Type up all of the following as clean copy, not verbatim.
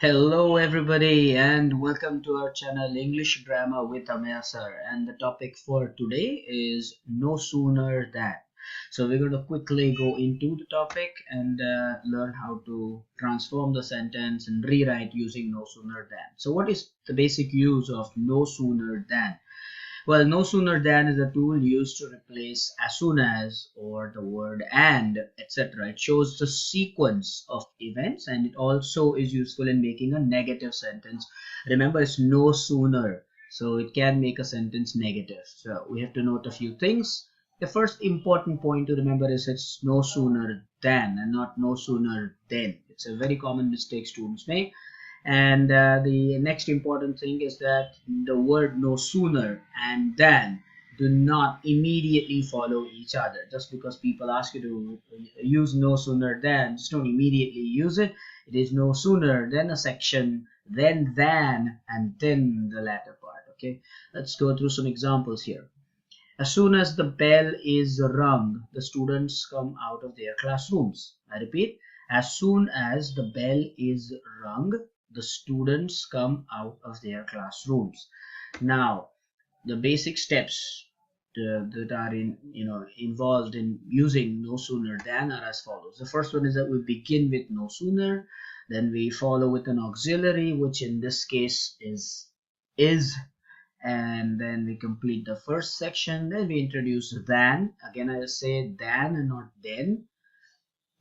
Hello everybody and welcome to our channel English Grammar with Amaya sir, and the topic for today is no sooner than. So we're going to quickly go into the topic and learn how to transform the sentence and rewrite using no sooner than. So what is the basic use of no sooner than? Well, no sooner than is a tool used to replace as soon as or the word and, etc. It shows the sequence of events and it also is useful in making a negative sentence. Remember, it's no sooner, so it can make a sentence negative. So we have to note a few things. The first important point to remember is it's no sooner than and not no sooner then. It's a very common mistake students make. And the next important thing is that the word no sooner and than do not immediately follow each other. Just because people ask you to use no sooner than, just don't immediately use it. It is no sooner, then a section, then than, and then the latter part. Okay, let's go through some examples here. As soon as the bell is rung, the students come out of their classrooms. I repeat, as soon as the bell is rung, the students come out of their classrooms. Now, the basic steps that are involved in using no sooner than are as follows. The first one is that we begin with no sooner, then we follow with an auxiliary, which in this case is, and then we complete the first section. Then we introduce than. Again, I'll say than and not then.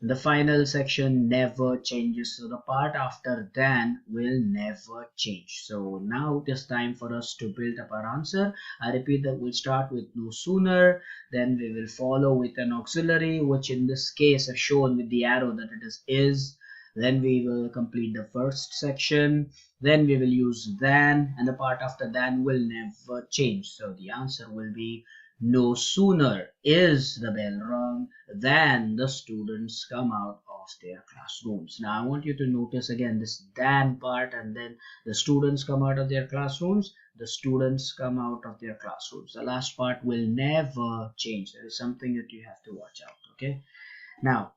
The final section never changes, so the part after than will never change. So now it is time for us to build up our answer. I repeat that we'll start with no sooner, then we will follow with an auxiliary, which in this case is shown with the arrow that it is. Then we will complete the first section, then we will use than, and the part after than will never change. So the answer will be no sooner is the bell rung than the students come out of their classrooms. Now I want you to notice again this than part, and then the students come out of their classrooms, the students come out of their classrooms. The last part will never change. That is something that you have to watch out. Okay, now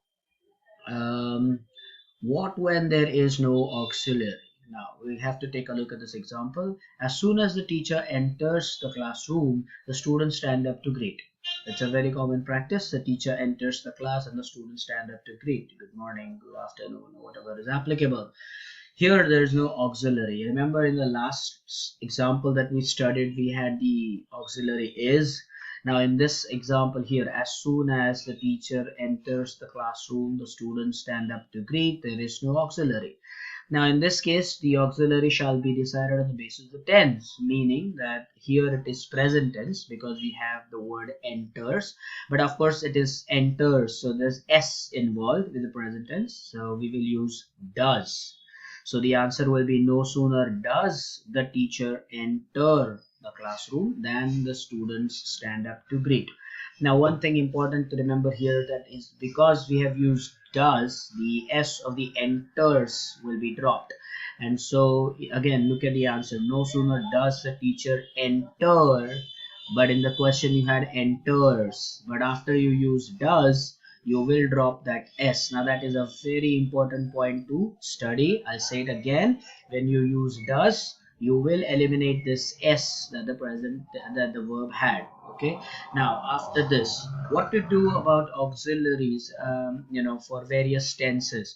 what when there is no auxiliary? Now we have to take a look at this example. As soon as the teacher enters the classroom, the students stand up to greet. It's a very common practice. The teacher enters the class and the students stand up to greet. Good morning, good afternoon, or whatever is applicable. Here there is no auxiliary. Remember in the last example that we studied, we had the auxiliary is. Now in this example here, as soon as the teacher enters the classroom, the students stand up to greet. There is no auxiliary. Now in this case, the auxiliary shall be decided on the basis of the tense, meaning that here it is present tense because we have the word enters, but of course it is enters, so there's s involved with the present tense, so we will use does. So the answer will be no sooner does the teacher enter the classroom than the students stand up to greet. Now one thing important to remember here, that is because we have used does, the s of the enters will be dropped, and so again look at the answer. No sooner does the teacher enter, but in the question you had enters, but after you use does you will drop that s. Now that is a very important point to study. I'll say it again. When you use does, you will eliminate this s that the verb had. Okay, now after this, what to do about auxiliaries, for various tenses.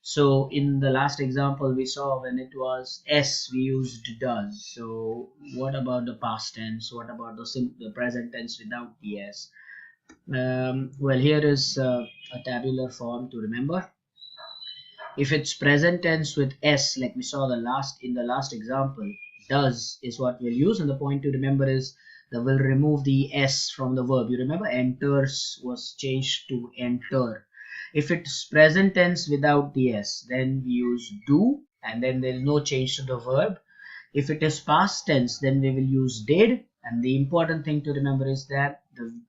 So in the last example we saw, when it was s we used does. So what about the past tense? What about the present tense without the s? Well, here is a tabular form to remember. If it's present tense with s, like we saw in the last example, does is what we'll use, and the point to remember is that we'll remove the s from the verb. You remember enters was changed to enter. If it's present tense without the s, then we use do, and then there is no change to the verb. If it is past tense, then we will use did, and the important thing to remember is that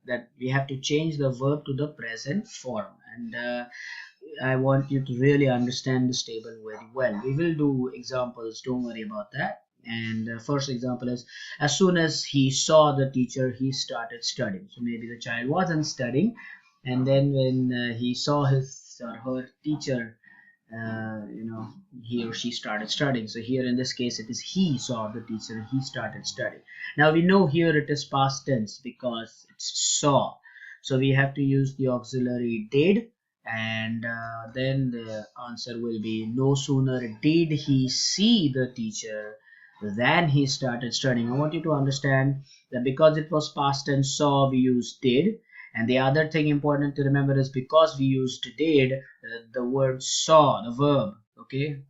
that we have to change the verb to the present form. And I want you to really understand this table very well. We will do examples, don't worry about that. And the first example is, as soon as he saw the teacher, he started studying. So maybe the child wasn't studying, and then when he saw his or her teacher, he or she started studying. So here in this case it is he saw the teacher, he started studying. Now we know here it is past tense because it's saw, so we have to use the auxiliary did, and then the answer will be no sooner did he see the teacher than he started studying. I want you to understand that because it was past tense saw, we used did. And the other thing important to remember is because we used did, the word saw, the verb, okay,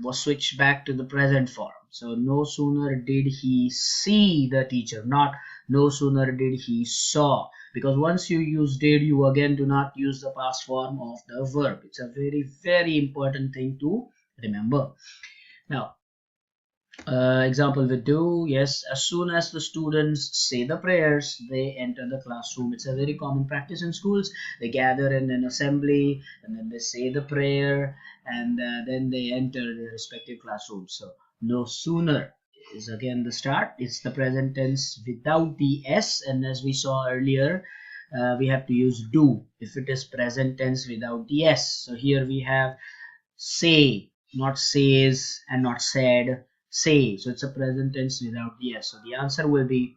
was switched back to the present form. So no sooner did he see the teacher, not no sooner did he saw. Because once you use did, you again do not use the past form of the verb. It's a very, very important thing to remember. Now, example with do, yes, as soon as the students say the prayers, they enter the classroom. It's a very common practice in schools. They gather in an assembly and then they say the prayer, and then they enter their respective classrooms. So no sooner is again the start. It's the present tense without the s, and as we saw earlier, we have to use do if it is present tense without the s. So here we have say, not says, and not said, say. So it's a present tense without the s. So the answer will be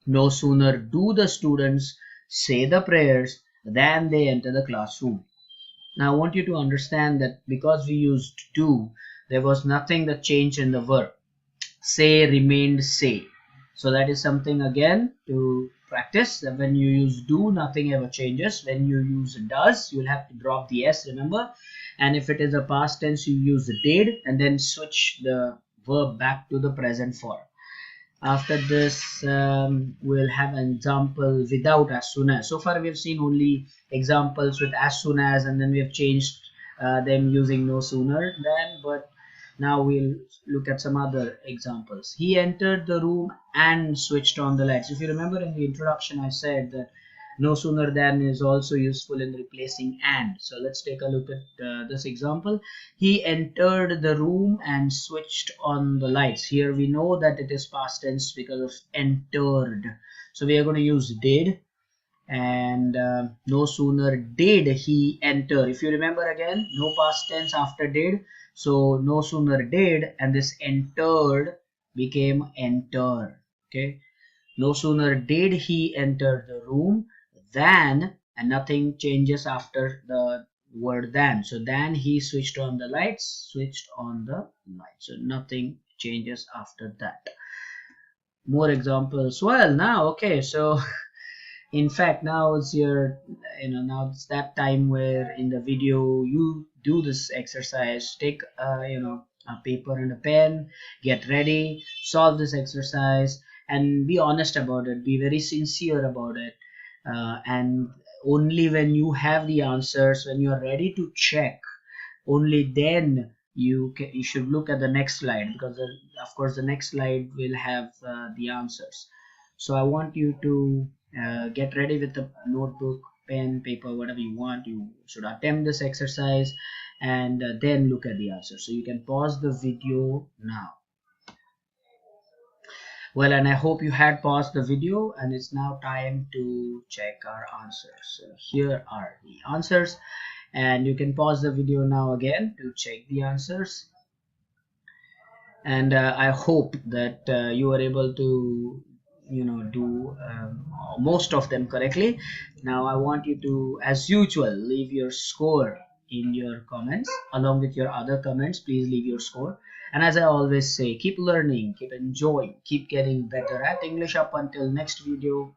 no sooner do the students say the prayers than they enter the classroom. Now I want you to understand that because we used do, there was nothing that changed in the verb. Say remained say. So that is something again to practice, that when you use do, nothing ever changes. When you use does, you'll have to drop the s, remember. And if it is a past tense, you use did and then switch the verb back to the present form. After this, we'll have an example without as soon as. So far we have seen only examples with as soon as, and then we have changed them using no sooner than. But now we'll look at some other examples. He entered the room and switched on the lights. If you remember in the introduction, I said that no sooner than is also useful in replacing and. So let's take a look at this example. He entered the room and switched on the lights. Here we know that it is past tense because of entered. So we are going to use did, and no sooner did he enter. If you remember again, no past tense after did. So no sooner did, and this entered became enter. Okay. No sooner did he enter the room than, and nothing changes after the word than. So then he switched on the lights, switched on the lights. So nothing changes after that. More examples. Well, now, okay, so in fact, now it's your, now it's that time where in the video you do this exercise. Take, a paper and a pen, get ready, solve this exercise, and be honest about it, be very sincere about it. And only when you have the answers, when you are ready to check, only then you should look at the next slide, because of course the next slide will have the answers. So I want you to get ready with the notebook, pen, paper, whatever you want. You should attempt this exercise and then look at the answer. So you can pause the video now. Well, and I hope you had paused the video, and it's now time to check our answers. So here are the answers, and you can pause the video now again to check the answers. And I hope that you are able to do most of them correctly. Now I want you to, as usual, leave your score in your comments. Along with your other comments, please leave your score. And as I always say, keep learning, keep enjoying, keep getting better at English. Up until next video,